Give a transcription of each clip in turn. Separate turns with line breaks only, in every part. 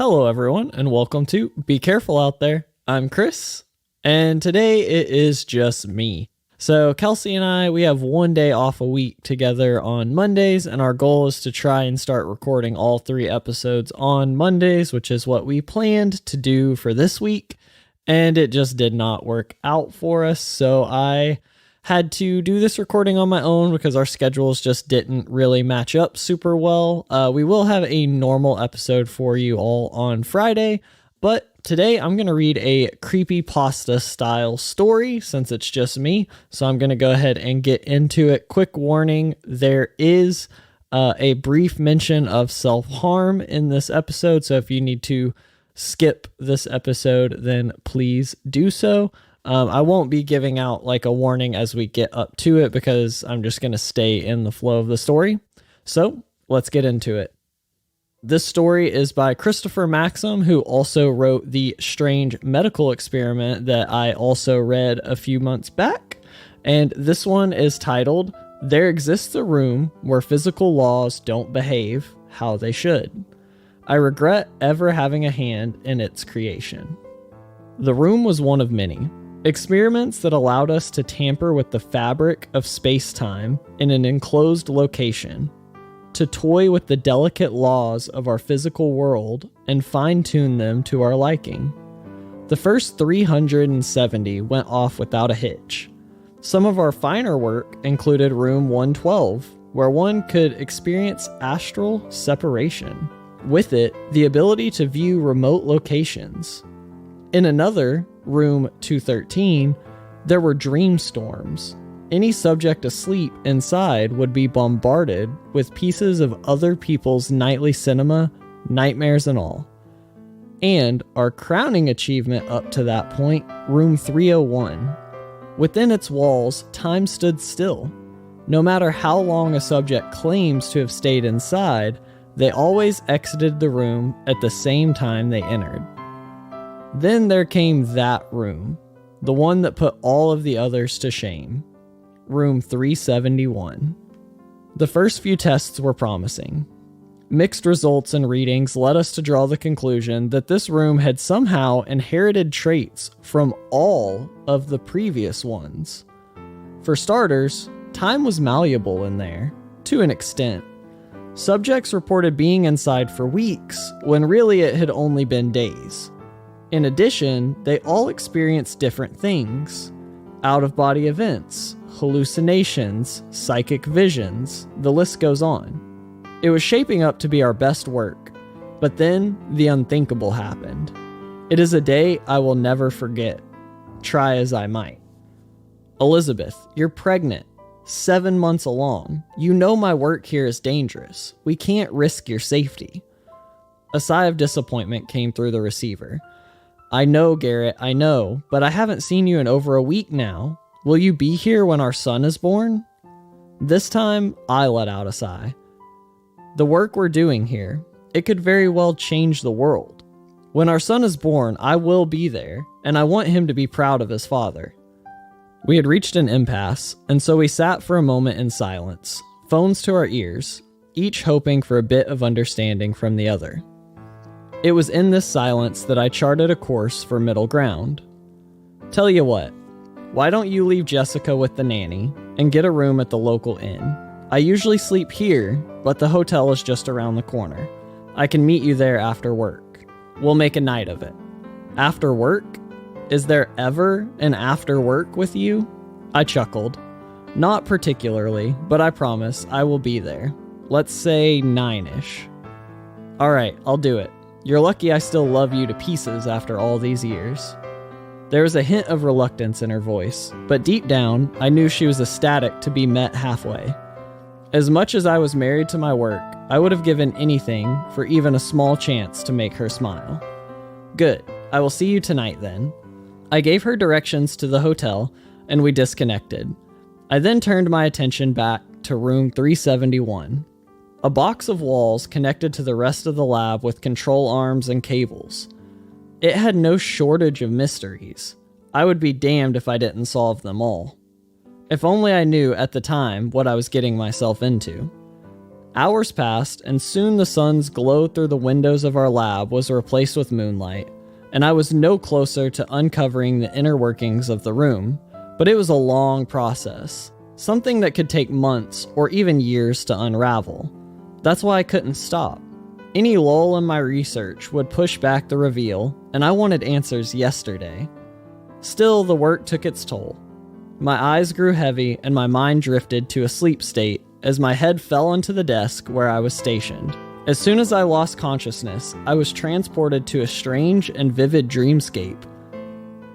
Hello, everyone, and welcome to Be Careful Out There. I'm Chris, and today it is just me. So, Kelsey and I, we have one day off a week together on Mondays, and our goal is to try and start recording all 3 episodes on Mondays, which is what we planned to do for this week, and it just did not work out for us, so I had to do this recording on my own because our schedules just didn't really match up super well. We will have a normal episode for you all on Friday, but today I'm going to read a creepypasta style story since it's just me. So I'm going to go ahead and get into it. Quick warning, there is a brief mention of self-harm in this episode. So if you need to skip this episode, then please do so. I won't be giving out like a warning as we get up to it because I'm just going to stay in the flow of the story. So let's get into it. This story is by Christopher Maxim, who also wrote the Strange Medical Experiment that I also read a few months back. And this one is titled, There Exists a Room Where Physical Laws Don't Behave How They Should. I regret ever having a hand in its creation. The room was one of many. Experiments that allowed us to tamper with the fabric of space-time in an enclosed location, to toy with the delicate laws of our physical world and fine-tune them to our liking. The first 370 went off without a hitch. Some of our finer work included Room 112, where one could experience astral separation. With it, the ability to view remote locations. In another, Room 213, there were dream storms. Any subject asleep inside would be bombarded with pieces of other people's nightly cinema, nightmares and all. And our crowning achievement up to that point, Room 301. Within its walls, time stood still. No matter how long a subject claims to have stayed inside, they always exited the room at the same time they entered. Then there came that room, the one that put all of the others to shame. Room 371. The first few tests were promising. Mixed results and readings led us to draw the conclusion that this room had somehow inherited traits from all of the previous ones. For starters, time was malleable in there, to an extent. Subjects reported being inside for weeks, when really it had only been days. In addition, they all experienced different things. Out-of-body events, hallucinations, psychic visions, the list goes on. It was shaping up to be our best work, but then the unthinkable happened. It is a day I will never forget, try as I might. Elizabeth, you're pregnant, 7 months along. You know my work here is dangerous. We can't risk your safety. A sigh of disappointment came through the receiver. I know, Garrett, I know, but I haven't seen you in over a week now. Will you be here when our son is born? This time, I let out a sigh. The work we're doing here, it could very well change the world. When our son is born, I will be there, and I want him to be proud of his father. We had reached an impasse, and so we sat for a moment in silence, phones to our ears, each hoping for a bit of understanding from the other. It was in this silence that I charted a course for middle ground. Tell you what, why don't you leave Jessica with the nanny and get a room at the local inn? I usually sleep here, but the hotel is just around the corner. I can meet you there after work. We'll make a night of it. After work? Is there ever an after work with you? I chuckled. Not particularly, but I promise I will be there. Let's say 9-ish. Alright, I'll do it. You're lucky I still love you to pieces after all these years. There was a hint of reluctance in her voice, but deep down, I knew she was ecstatic to be met halfway. As much as I was married to my work, I would have given anything for even a small chance to make her smile. Good, I will see you tonight then. I gave her directions to the hotel, and we disconnected. I then turned my attention back to room 371. A box of walls connected to the rest of the lab with control arms and cables. It had no shortage of mysteries. I would be damned if I didn't solve them all. If only I knew at the time what I was getting myself into. Hours passed, and soon the sun's glow through the windows of our lab was replaced with moonlight, and I was no closer to uncovering the inner workings of the room, but it was a long process, something that could take months or even years to unravel. That's why I couldn't stop. Any lull in my research would push back the reveal, and I wanted answers yesterday. Still, the work took its toll. My eyes grew heavy and my mind drifted to a sleep state as my head fell into the desk where I was stationed. As soon as I lost consciousness, I was transported to a strange and vivid dreamscape.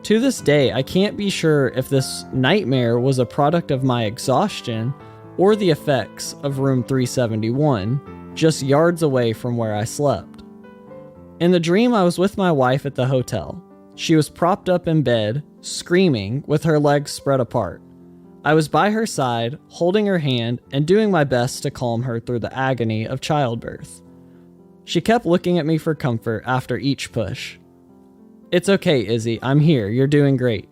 To this day, I can't be sure if this nightmare was a product of my exhaustion or the effects of room 371, just yards away from where I slept. In the dream, I was with my wife at the hotel. She was propped up in bed, screaming, with her legs spread apart. I was by her side, holding her hand and doing my best to calm her through the agony of childbirth. She kept looking at me for comfort after each push. "It's okay, Izzy. I'm here. You're doing great."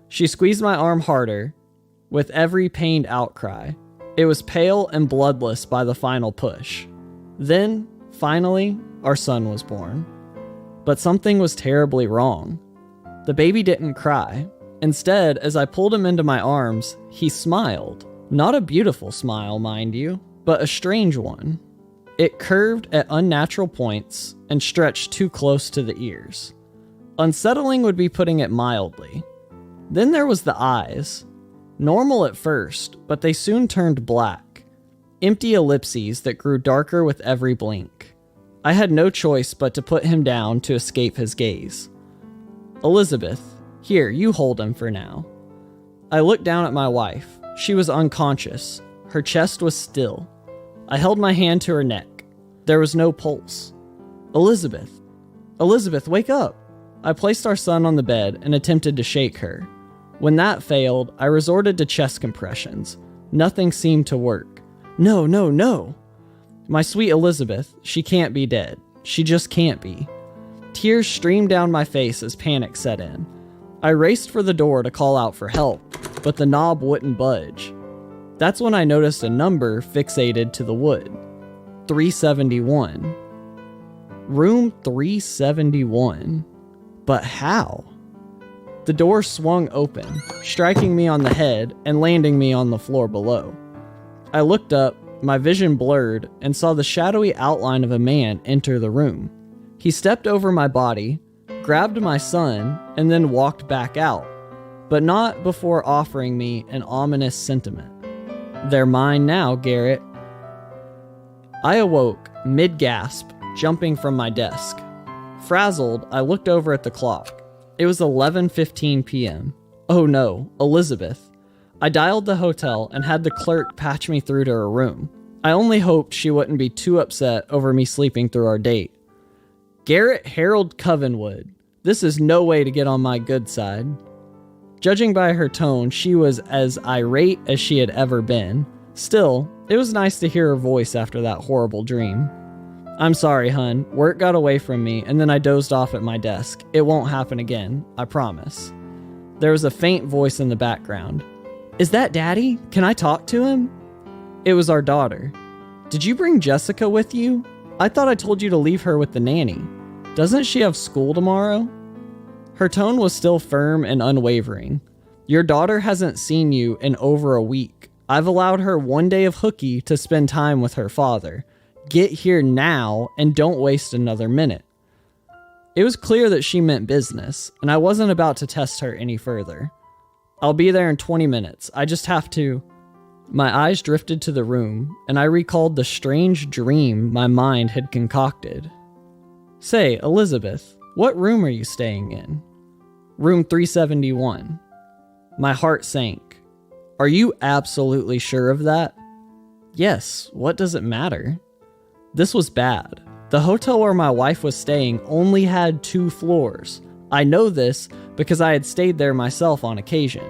She squeezed my arm harder, with every pained outcry. It was pale and bloodless by the final push. Then, finally, our son was born. But something was terribly wrong. The baby didn't cry. Instead, as I pulled him into my arms, he smiled. Not a beautiful smile, mind you, but a strange one. It curved at unnatural points and stretched too close to the ears. Unsettling would be putting it mildly. Then there was the eyes. Normal at first, but they soon turned black. Empty ellipses that grew darker with every blink. I had no choice but to put him down to escape his gaze. "Elizabeth, here, you hold him for now." I looked down at my wife. She was unconscious. Her chest was still. I held my hand to her neck. There was no pulse. "Elizabeth! Elizabeth, wake up!" I placed our son on the bed and attempted to shake her. When that failed, I resorted to chest compressions. Nothing seemed to work. "No, no, no!" "My sweet Elizabeth, she can't be dead. She just can't be." Tears streamed down my face as panic set in. I raced for the door to call out for help, but the knob wouldn't budge. That's when I noticed a number fixated to the wood. 371. Room 371. But how? The door swung open, striking me on the head and landing me on the floor below. I looked up, my vision blurred, and saw the shadowy outline of a man enter the room. He stepped over my body, grabbed my son, and then walked back out, but not before offering me an ominous sentiment. "They're mine now, Garrett." I awoke, mid-gasp, jumping from my desk. Frazzled, I looked over at the clock. It was 11:15 p.m. Oh no, Elizabeth. I dialed the hotel and had the clerk patch me through to her room. I only hoped she wouldn't be too upset over me sleeping through our date. "Garrett Harold Covenwood. This is no way to get on my good side." Judging by her tone, she was as irate as she had ever been. Still, it was nice to hear her voice after that horrible dream. "I'm sorry, hun. Work got away from me, and then I dozed off at my desk. It won't happen again, I promise." There was a faint voice in the background. "Is that Daddy? Can I talk to him?" It was our daughter. "Did you bring Jessica with you? I thought I told you to leave her with the nanny. Doesn't she have school tomorrow?" Her tone was still firm and unwavering. "Your daughter hasn't seen you in over a week. I've allowed her one day of hooky to spend time with her father. Get here now and don't waste another minute." It was clear that she meant business, and I wasn't about to test her any further. "I'll be there in 20 minutes. I just have to..." My eyes drifted to the room, and I recalled the strange dream my mind had concocted. "Say, Elizabeth, what room are you staying in?" "Room 371. My heart sank. "Are you absolutely sure of that?" "Yes, what does it matter?" This was bad. The hotel where my wife was staying only had 2 floors. I know this because I had stayed there myself on occasion.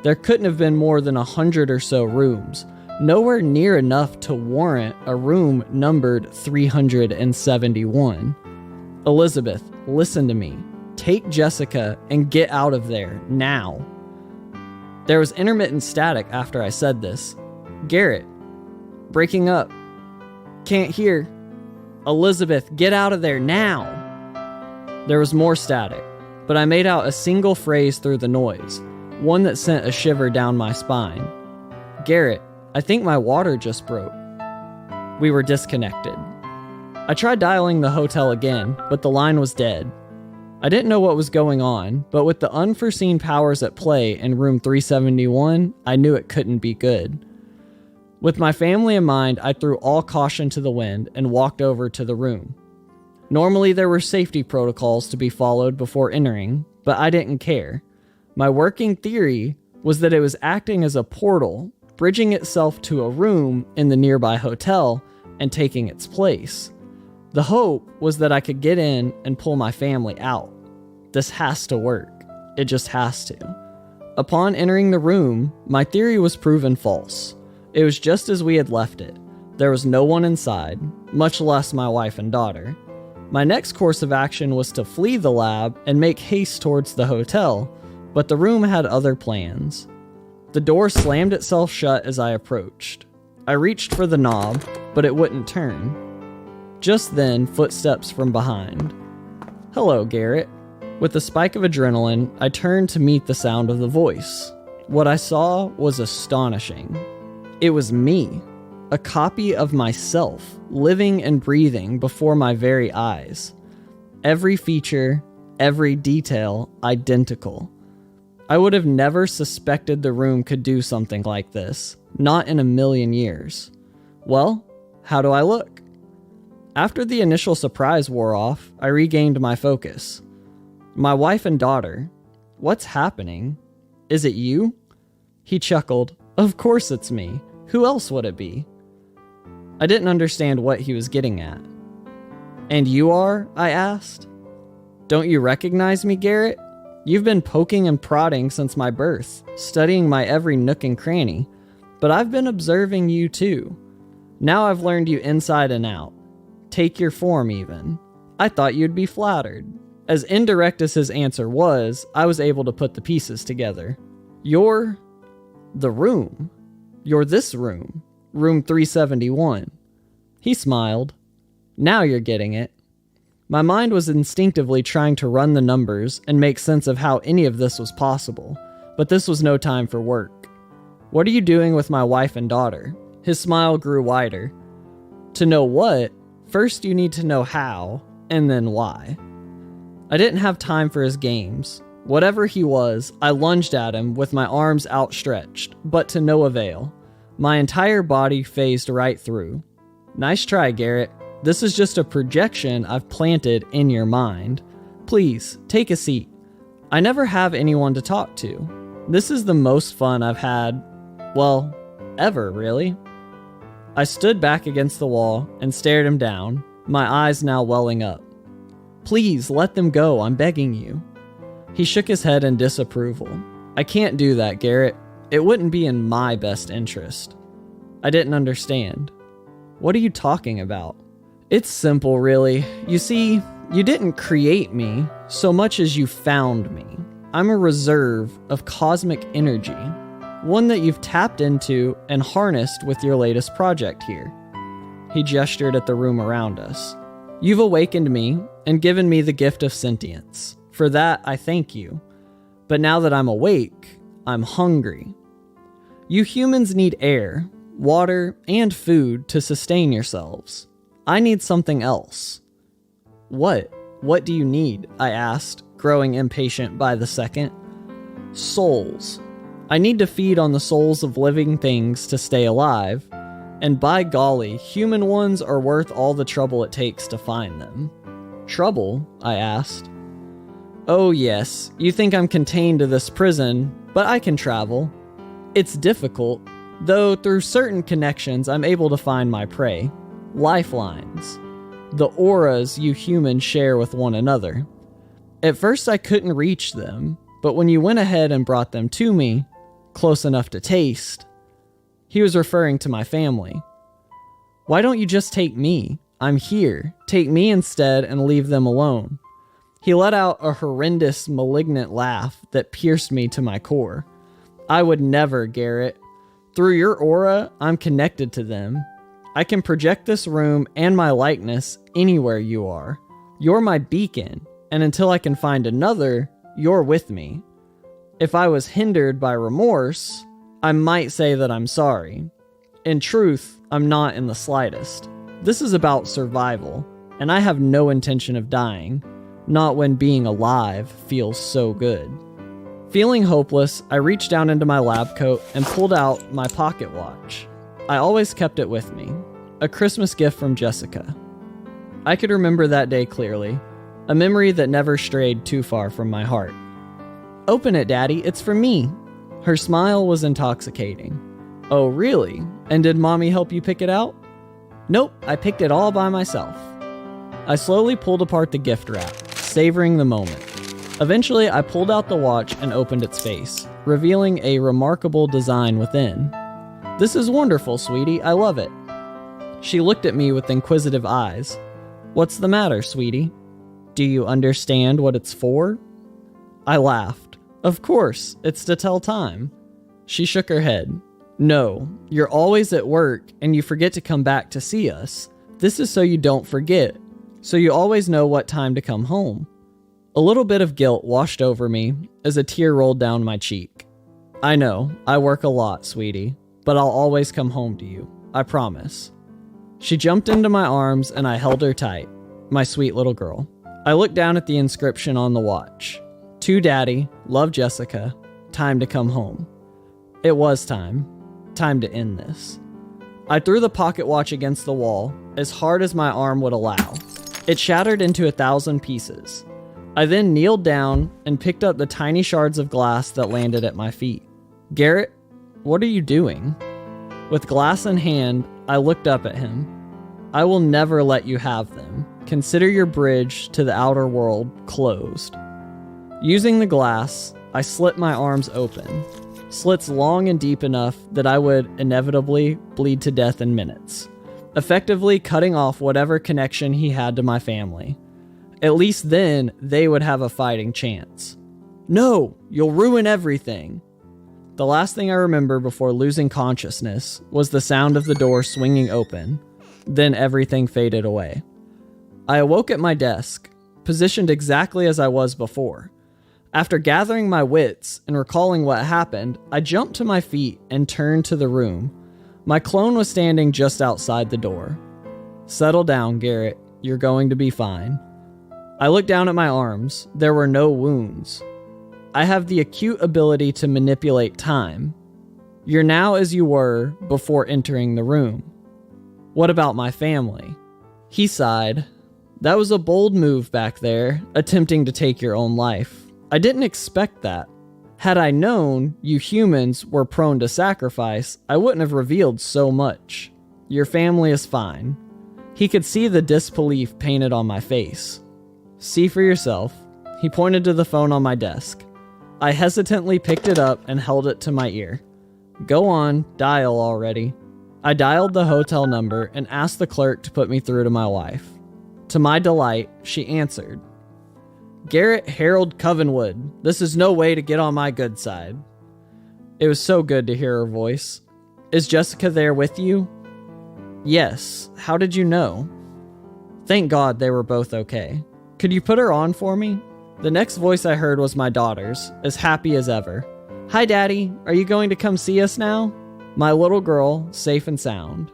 There couldn't have been more than 100 or so rooms, nowhere near enough to warrant a room numbered 371. "Elizabeth, listen to me. Take Jessica and get out of there, now." There was intermittent static after I said this. "Garrett, breaking up." Can't hear. Elizabeth, get out of there now. There was more static, but I made out a single phrase through the noise, one that sent a shiver down my spine. Garrett, I think my water just broke. We were disconnected. I tried dialing the hotel again, but the line was dead. I didn't know what was going on, but with the unforeseen powers at play in room 371, I knew it couldn't be good. With my family in mind, I threw all caution to the wind and walked over to the room. Normally there were safety protocols to be followed before entering, but I didn't care. My working theory was that it was acting as a portal, bridging itself to a room in the nearby hotel and taking its place. The hope was that I could get in and pull my family out. This has to work. It just has to. Upon entering the room, my theory was proven false. It was just as we had left it. There was no one inside, much less my wife and daughter. My next course of action was to flee the lab and make haste towards the hotel, but the room had other plans. The door slammed itself shut as I approached. I reached for the knob, but it wouldn't turn. Just then, footsteps from behind. Hello, Garrett. With a spike of adrenaline, I turned to meet the sound of the voice. What I saw was astonishing. It was me, a copy of myself, living and breathing before my very eyes. Every feature, every detail, identical. I would have never suspected the room could do something like this, not in a million years. Well, how do I look? After the initial surprise wore off, I regained my focus. My wife and daughter. What's happening? Is it you? He chuckled. Of course it's me. Who else would it be? I didn't understand what he was getting at. And you are? I asked. Don't you recognize me, Garrett? You've been poking and prodding since my birth, studying my every nook and cranny, but I've been observing you too. Now I've learned you inside and out. Take your form even. I thought you'd be flattered. As indirect as his answer was, I was able to put the pieces together. You're the room. You're this room. Room 371. He smiled. Now you're getting it. My mind was instinctively trying to run the numbers and make sense of how any of this was possible, but this was no time for work. What are you doing with my wife and daughter? His smile grew wider. To know what, first you need to know how, and then why. I didn't have time for his games. Whatever he was, I lunged at him with my arms outstretched, but to no avail. My entire body phased right through. Nice try, Garrett. This is just a projection I've planted in your mind. Please, take a seat. I never have anyone to talk to. This is the most fun I've had, well, ever, really. I stood back against the wall and stared him down, my eyes now welling up. Please, let them go, I'm begging you. He shook his head in disapproval. I can't do that, Garrett. It wouldn't be in my best interest. I didn't understand. What are you talking about? It's simple, really. You see, you didn't create me so much as you found me. I'm a reserve of cosmic energy, one that you've tapped into and harnessed with your latest project here. He gestured at the room around us. You've awakened me and given me the gift of sentience. For that, I thank you. But now that I'm awake, I'm hungry. You humans need air, water, and food to sustain yourselves. I need something else. What? What do you need? I asked, growing impatient by the second. Souls. I need to feed on the souls of living things to stay alive, and by golly, human ones are worth all the trouble it takes to find them. Trouble? I asked. Oh yes, you think I'm contained to this prison, but I can travel. It's difficult, though through certain connections I'm able to find my prey. Lifelines. The auras you humans share with one another. At first I couldn't reach them, but when you went ahead and brought them to me, close enough to taste. He was referring to my family. Why don't you just take me? I'm here. Take me instead and leave them alone. He let out a horrendous, malignant laugh that pierced me to my core. I would never, Garrett. Through your aura, I'm connected to them. I can project this room and my likeness anywhere you are. You're my beacon, and until I can find another, you're with me. If I was hindered by remorse, I might say that I'm sorry. In truth, I'm not in the slightest. This is about survival, and I have no intention of dying, not when being alive feels so good. Feeling hopeless, I reached down into my lab coat and pulled out my pocket watch. I always kept it with me, a Christmas gift from Jessica. I could remember that day clearly, a memory that never strayed too far from my heart. "Open it, Daddy, it's for me." Her smile was intoxicating. "Oh, really? And did Mommy help you pick it out?" "Nope, I picked it all by myself." I slowly pulled apart the gift wrap, savoring the moment. Eventually, I pulled out the watch and opened its face, revealing a remarkable design within. "This is wonderful, sweetie. I love it." She looked at me with inquisitive eyes. "What's the matter, sweetie? Do you understand what it's for?" I laughed. "Of course, it's to tell time." She shook her head. "No, you're always at work and you forget to come back to see us. This is so you don't forget, so you always know what time to come home." A little bit of guilt washed over me as a tear rolled down my cheek. "I know, I work a lot, sweetie, but I'll always come home to you. I promise." She jumped into my arms and I held her tight, my sweet little girl. I looked down at the inscription on the watch. "To Daddy, love Jessica, time to come home." It was time. Time to end this. I threw the pocket watch against the wall as hard as my arm would allow. It shattered into 1,000 pieces. I then kneeled down and picked up the tiny shards of glass that landed at my feet. "Garrett, what are you doing?" With glass in hand, I looked up at him. "I will never let you have them. Consider your bridge to the outer world closed." Using the glass, I slit my arms open, slits long and deep enough that I would inevitably bleed to death in minutes, effectively cutting off whatever connection he had to my family. At least then, they would have a fighting chance. "No, you'll ruin everything." The last thing I remember before losing consciousness was the sound of the door swinging open. Then everything faded away. I awoke at my desk, positioned exactly as I was before. After gathering my wits and recalling what happened, I jumped to my feet and turned to the room. My clone was standing just outside the door. "Settle down, Garrett. You're going to be fine." I looked down at my arms. There were no wounds. I have the acute ability to manipulate time. You're now as you were before entering the room. What about my family? He sighed. That was a bold move back there, attempting to take your own life. I didn't expect that. Had I known you humans were prone to sacrifice, I wouldn't have revealed so much. Your family is fine. He could see the disbelief painted on my face. See for yourself. He pointed to the phone on my desk. I hesitantly picked it up and held it to my ear. Go on, dial already. I dialed the hotel number and asked the clerk to put me through to my wife. To my delight, she answered. Garrett Harold Covenwood, this is no way to get on my good side. It was so good to hear her voice. Is Jessica there with you? Yes. How did you know? Thank God they were both okay. Could you put her on for me? The next voice I heard was my daughter's, as happy as ever. Hi, Daddy. Are you going to come see us now? My little girl, safe and sound.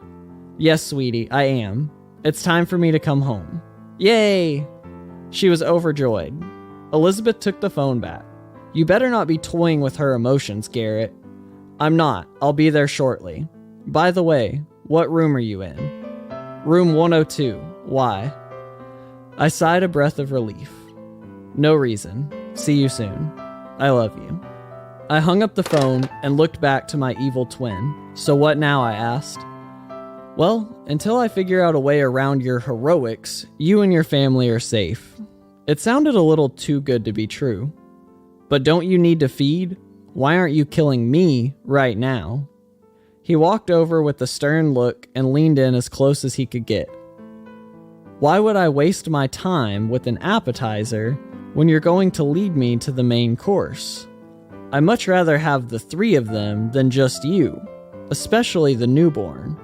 Yes, sweetie, I am. It's time for me to come home. Yay! She was overjoyed. Elizabeth took the phone back. You better not be toying with her emotions, Garrett. I'm not. I'll be there shortly. By the way, what room are you in? Room 102. Why? I sighed a breath of relief. No reason. See you soon. I love you. I hung up the phone and looked back to my evil twin. So what now, I asked. Well, until I figure out a way around your heroics, you and your family are safe. It sounded a little too good to be true. But don't you need to feed? Why aren't you killing me right now? He walked over with a stern look and leaned in as close as he could get. Why would I waste my time with an appetizer when you're going to lead me to the main course? I'd much rather have the three of them than just you, especially the newborn.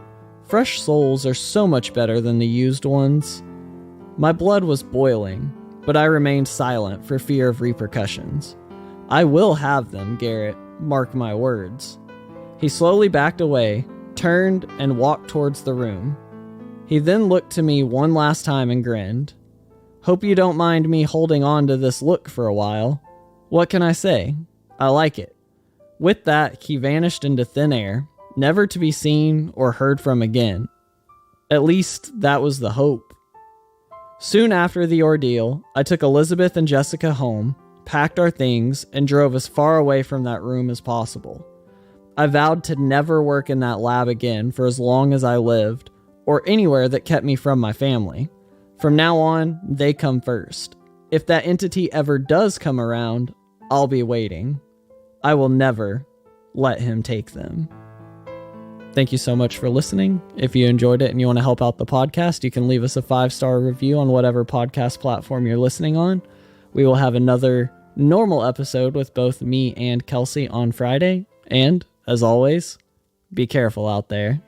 Fresh souls are so much better than the used ones. My blood was boiling, but I remained silent for fear of repercussions. I will have them, Garrett, mark my words. He slowly backed away, turned, and walked towards the room. He then looked to me one last time and grinned. Hope you don't mind me holding on to this look for a while. What can I say? I like it. With that, he vanished into thin air, never to be seen or heard from again. At least, that was the hope. Soon after the ordeal, I took Elizabeth and Jessica home, packed our things, and drove as far away from that room as possible. I vowed to never work in that lab again for as long as I lived, or anywhere that kept me from my family. From now on, they come first. If that entity ever does come around, I'll be waiting. I will never let him take them. Thank you so much for listening. If you enjoyed it and you want to help out the podcast, you can leave us a 5-star review on whatever podcast platform you're listening on. We will have another normal episode with both me and Kelsey on Friday. And, as always, be careful out there.